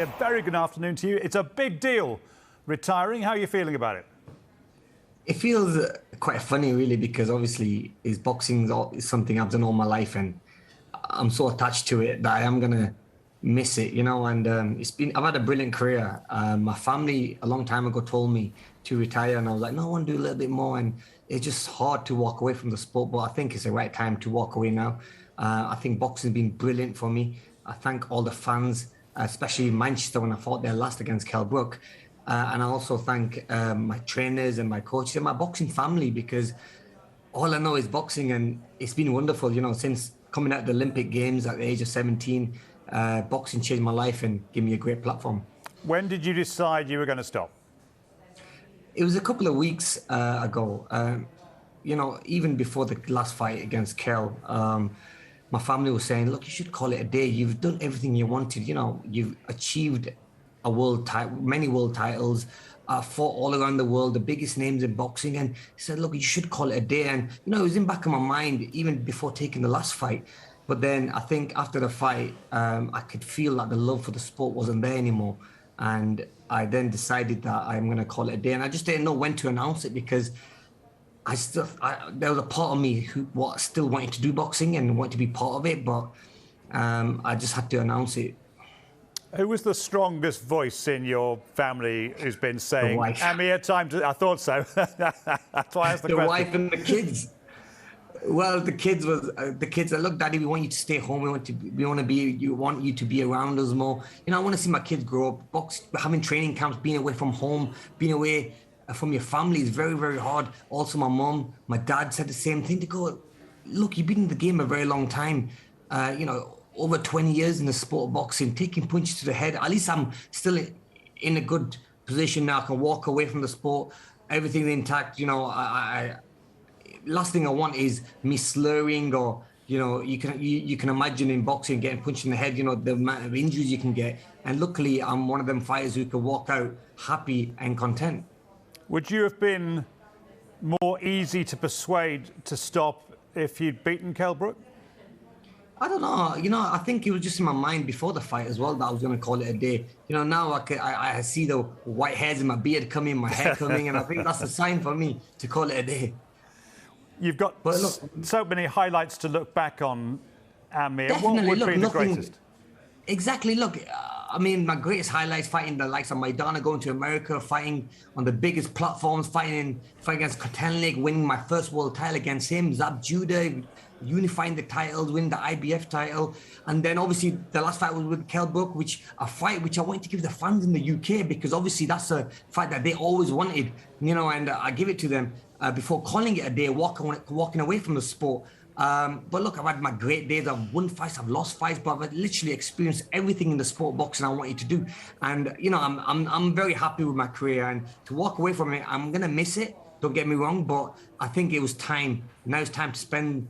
A very good afternoon to you. It's a big deal, retiring. How are you feeling about it? It feels quite funny, really, because obviously boxing is something I've done all my life, and I'm so attached to it that I am gonna miss it, you know. And I've had a brilliant career. My family a long time ago told me to retire, and I was like, no, I want to do a little bit more. And it's just hard to walk away from the sport, but I think it's the right time to walk away now. I think boxing's been brilliant for me. I thank all the fans, especially Manchester when I fought there last against Kell Brook. And I also thank my trainers and my coaches and my boxing family, because all I know is boxing, and it's been wonderful. You know, since coming out of the Olympic Games at the age of 17, boxing changed my life and gave me a great platform. When did you decide you were going to stop? It was a couple of weeks ago. You know, even before the last fight against Kell, my family was saying, look, you should call it a day. You've done everything you wanted. You know, you've achieved a world title, many world titles, fought all around the world, the biggest names in boxing. And he said, look, you should call it a day. And, you know, it was in the back of my mind even before taking the last fight. But then I think after the fight, I could feel that the love for the sport wasn't there anymore. And I then decided that I'm going to call it a day. And I just didn't know when to announce it, because there was a part of me who still wanted to do boxing and wanted to be part of it. But I just had to announce it. Who was the strongest voice in your family who's been saying, Amir, time to... I thought so. That's why I asked the question. The wife and the kids. Well, the kids said, look, Daddy, we want you to stay home. We want you to be around us more. You know, I want to see my kids grow up, having training camps, being away from home, being away from your family is very, very hard. Also, my mom, my dad said the same thing. They go, look, you've been in the game a very long time. You know, over 20 years in the sport of boxing, taking punches to the head. At least I'm still in a good position now. I can walk away from the sport. Everything's intact. You know, last thing I want is me slurring, or, you know, you can imagine in boxing getting punched in the head, you know, the amount of injuries you can get. And luckily, I'm one of them fighters who can walk out happy and content. Would you have been more easy to persuade to stop if you'd beaten Kell Brook? I don't know. You know, I think it was just in my mind before the fight as well that I was going to call it a day. You know, now I see the white hairs in my beard coming, my hair coming, and I think that's a sign for me to call it a day. You've got so many highlights to look back on, Amir. Definitely. What would be the greatest? Exactly. Look, I mean, my greatest highlights, fighting the likes of Maidana, going to America, fighting on the biggest platforms, fighting against Kotelnik, winning my first world title against him, Zab Judah, unifying the titles, winning the IBF title. And then obviously the last fight was with Kell Brook, a fight which I wanted to give the fans in the UK, because obviously that's a fight that they always wanted, you know, and I give it to them before calling it a day, walking away from the sport. But look, I've had my great days. I've won fights, I've lost fights, but I've literally experienced everything in the sport of boxing I wanted to do. And, you know, I'm very happy with my career, and to walk away from it, I'm going to miss it. Don't get me wrong, but I think it was time. Now it's time to spend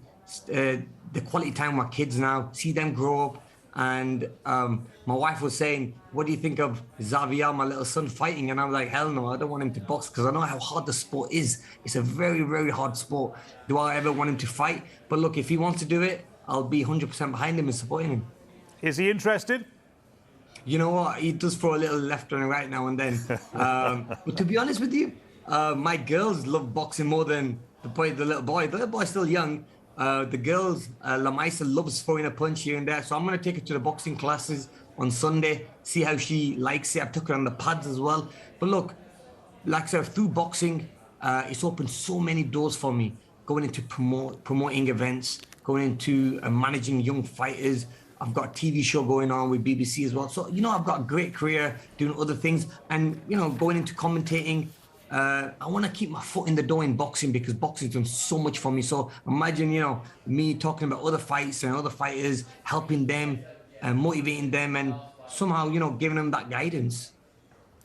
the quality time with my kids now, see them grow up. And my wife was saying, what do you think of Xavier, my little son, fighting? And I'm like, hell no, I don't want him to box, because I know how hard the sport is. It's a very, very hard sport. Do I ever want him to fight? But look, if he wants to do it, I'll be 100% behind him and supporting him. Is he interested? You know what? He does throw a little left and right now and then. But to be honest with you, my girls love boxing more than the little boy. The little boy's still young. The girls, Lamaisa loves throwing a punch here and there. So I'm going to take her to the boxing classes on Sunday, see how she likes it. I took her on the pads as well. But look, like I said, through boxing, it's opened so many doors for me. Going into promoting events, going into managing young fighters. I've got a TV show going on with BBC as well. So, you know, I've got a great career doing other things, and, you know, going into commentating. I want to keep my foot in the door in boxing, because boxing's done so much for me. So imagine, you know, me talking about other fights and other fighters, helping them and motivating them, and somehow, you know, giving them that guidance.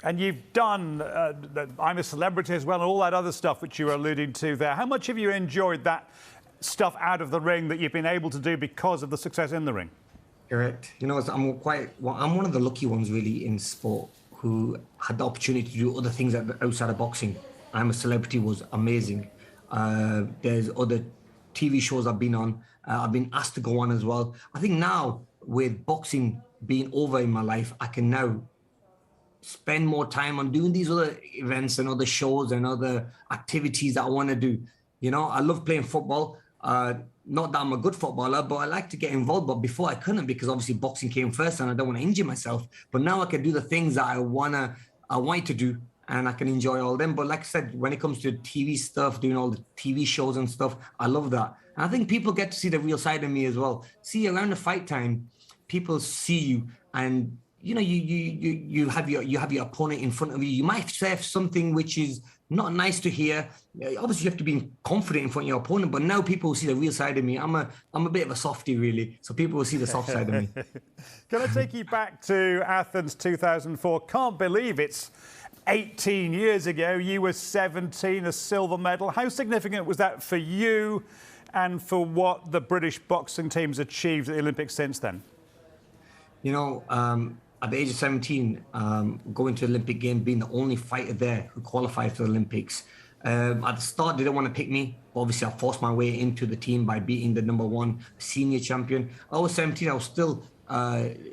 And you've done I'm a Celebrity as well, and all that other stuff which you were alluding to there. How much have you enjoyed that stuff out of the ring that you've been able to do because of the success in the ring? Correct. You know, I'm one of the lucky ones really in sport who had the opportunity to do other things outside of boxing. I'm a Celebrity was amazing. There's other TV shows I've been on. I've been asked to go on as well. I think now with boxing being over in my life, I can now spend more time on doing these other events and other shows and other activities that I want to do. You know, I love playing football. Not that I'm a good footballer, but I like to get involved. But before I couldn't, because obviously boxing came first and I don't want to injure myself. But now I can do the things that I want to do, and I can enjoy all them. But like I said, when it comes to TV stuff, doing all the TV shows and stuff, I love that. And I think people get to see the real side of me as well. See, around the fight time, people see you, and you know, you have your opponent in front of you. You might say something which is not nice to hear. Obviously, you have to be confident in front of your opponent. But now people will see the real side of me. I'm a bit of a softie, really. So people will see the soft side of me. Can I take you back to Athens 2004? Can't believe it's 18 years ago. You were 17, a silver medal. How significant was that for you and for what the British boxing team's achieved at the Olympics since then? You know, at the age of 17, going to the Olympic Games, being the only fighter there who qualified for the Olympics. At the start, they didn't want to pick me. Obviously, I forced my way into the team by beating the #1 senior champion. I was 17. I was still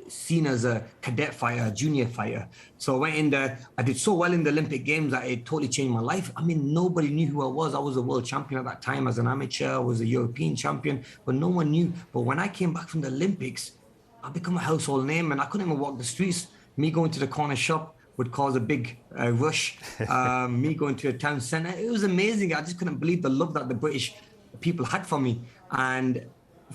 seen as a cadet fighter, a junior fighter. So I went in there. I did so well in the Olympic Games that it totally changed my life. I mean, nobody knew who I was. I was a world champion at that time as an amateur. I was a European champion, but no one knew. But when I came back from the Olympics, I become a household name, and I couldn't even walk the streets. Me going to the corner shop would cause a big rush. Me going to a town centre, it was amazing. I just couldn't believe the love that the British people had for me. And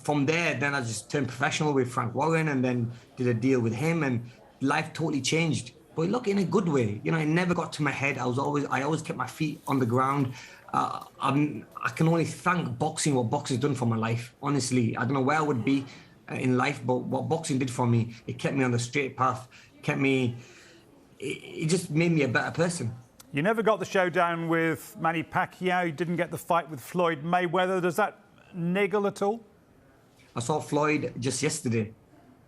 from there, then I just turned professional with Frank Warren, and then did a deal with him, and life totally changed. But look, in a good way. You know, it never got to my head. I always kept my feet on the ground. I can only thank boxing, what boxing's done for my life. Honestly, I don't know where I would be in life, but what boxing did for me, it kept me on the straight path, it just made me a better person. You never got the showdown with Manny Pacquiao. You didn't get the fight with Floyd Mayweather. Does that niggle at all? I saw Floyd just yesterday,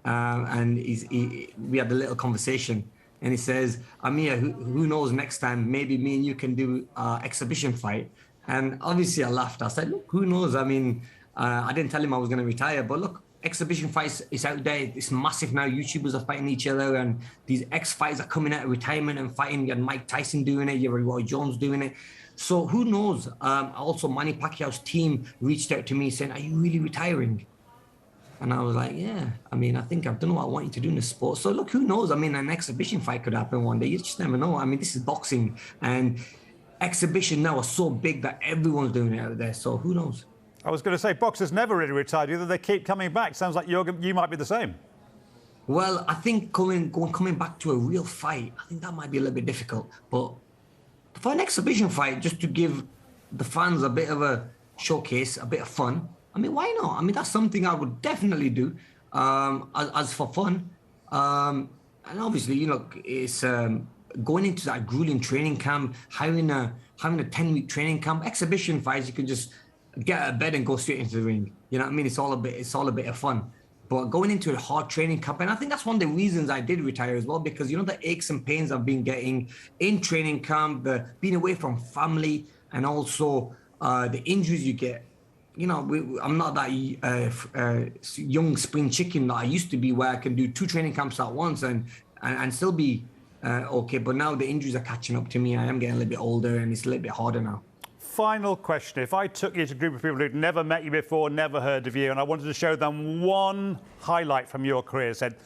and we had a little conversation, and he says, Amir, who knows, next time maybe me and you can do an exhibition fight. And obviously I laughed. I said, look, who knows? I mean, I didn't tell him I was going to retire, but look, exhibition fights is out there. It's massive now. YouTubers are fighting each other, and these ex-fighters are coming out of retirement and fighting. You had Mike Tyson doing it. You had Roy Jones doing it. So who knows? Also, Manny Pacquiao's team reached out to me saying, are you really retiring? And I was like, yeah. I mean, I think I've done what I want you to do in the sport. So look, who knows? I mean, an exhibition fight could happen one day. You just never know. I mean, this is boxing, and exhibition now are so big that everyone's doing it out there. So who knows? I was going to say, boxers never really retired either. They keep coming back. Sounds like you might be the same. Well, I think coming back to a real fight, I think that might be a little bit difficult. But for an exhibition fight, just to give the fans a bit of a showcase, a bit of fun, I mean, why not? I mean, that's something I would definitely do as for fun. And obviously, you know, it's going into that grueling training camp, having a 10-week training camp. Exhibition fights, you can just get out of bed and go straight into the ring. You know what I mean? It's all a bit of fun. But going into a hard training camp, and I think that's one of the reasons I did retire as well, because you know the aches and pains I've been getting in training camp, the being away from family, and also the injuries you get. You know, I'm not that young spring chicken that I used to be, where I can do 2 training camps at once and still be okay. But now the injuries are catching up to me. I am getting a little bit older, and it's a little bit harder now. Final question. If I took you to a group of people who'd never met you before, never heard of you, and I wanted to show them one highlight from your career, said,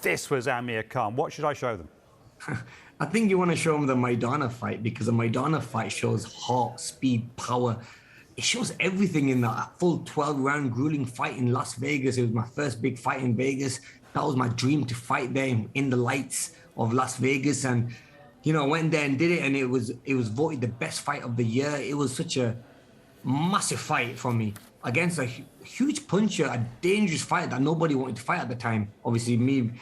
this was Amir Khan, what should I show them? I think you want to show them the Maidana fight, because the Maidana fight shows heart, speed, power. It shows everything in that full 12-round grueling fight in Las Vegas. It was my first big fight in Vegas. That was my dream, to fight there in the lights of Las Vegas. And you know, I went there and did it, and it was voted the best fight of the year. It was such a massive fight for me against a huge puncher, a dangerous fight that nobody wanted to fight at the time. Obviously, me,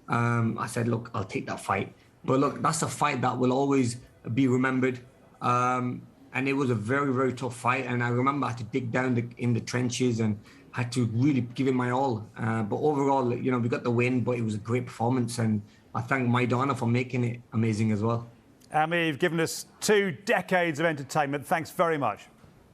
I said, look, I'll take that fight. But look, that's a fight that will always be remembered. And it was a very, very tough fight. And I remember I had to dig down in the trenches and had to really give it my all. But overall, you know, we got the win, but it was a great performance. And I thank Maidana for making it amazing as well. Amir, you've given us 2 decades of entertainment. Thanks very much.